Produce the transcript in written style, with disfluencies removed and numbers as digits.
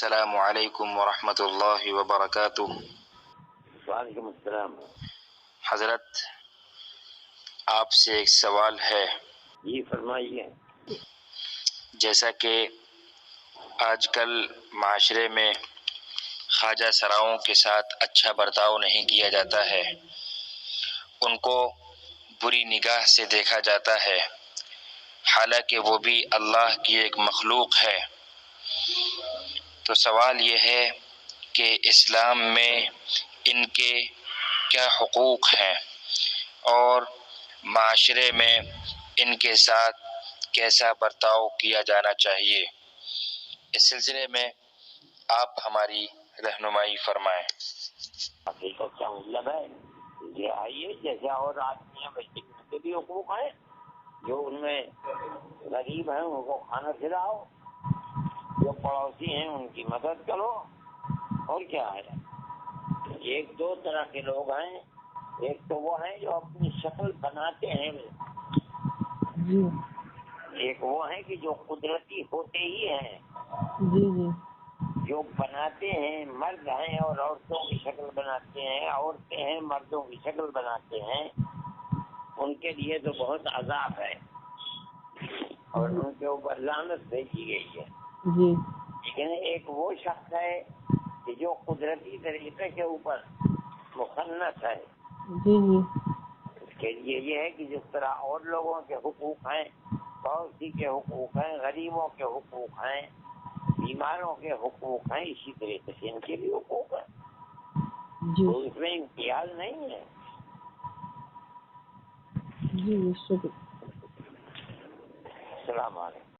السلام علیکم ورحمۃ اللہ وبرکاتہ۔ وعلیکم السلام۔ حضرت آپ سے ایک سوال ہے۔ جی فرمائیے۔ جیسا کہ آج کل معاشرے میں خواجہ سراؤں کے ساتھ اچھا برتاؤ نہیں کیا جاتا ہے، ان کو بری نگاہ سے دیکھا جاتا ہے، حالانکہ وہ بھی اللہ کی ایک مخلوق ہے۔ تو سوال یہ ہے کہ اسلام میں ان کے کیا حقوق ہیں اور معاشرے میں ان کے ساتھ کیسا برتاؤ کیا جانا چاہیے؟ اس سلسلے میں آپ ہماری رہنمائی فرمائیں۔ حقیقت کا مطلب ہے یہ آئیے جیسا اور آدمی ہیں ویسے ان کے بھی حقوق ہیں، جو ان میں غریب ہیں ان کو کھانا کھلاؤ، جو پڑوسی ہیں ان کی مدد کرو، اور کیا ہے۔ ایک دو طرح کے لوگ ہیں، ایک تو وہ ہیں جو اپنی شکل بناتے ہیں، ایک وہ ہیں کہ جو قدرتی ہوتے ہی ہیں، جو بناتے ہیں، مرد ہیں اور عورتوں کی شکل بناتے ہیں، عورتیں ہیں مردوں کی شکل بناتے ہیں، ان کے لیے تو بہت عذاب ہے اور ان کے اوپر لعنت بھیجی گئی ہے۔ لیکن ایک وہ شخص ہے کہ جو قدرتی طریقے کے اوپر مخنث ہے، اس کے لیے یہ ہے کہ جس طرح اور لوگوں کے حقوق ہیں، پڑوسی کے حقوق ہیں، غریبوں کے حقوق ہیں، بیماروں کے حقوق ہیں، اسی طریقے سے ان کے بھی حقوق ہیں، تو اس میں امتیاز نہیں ہے۔ السلام علیکم۔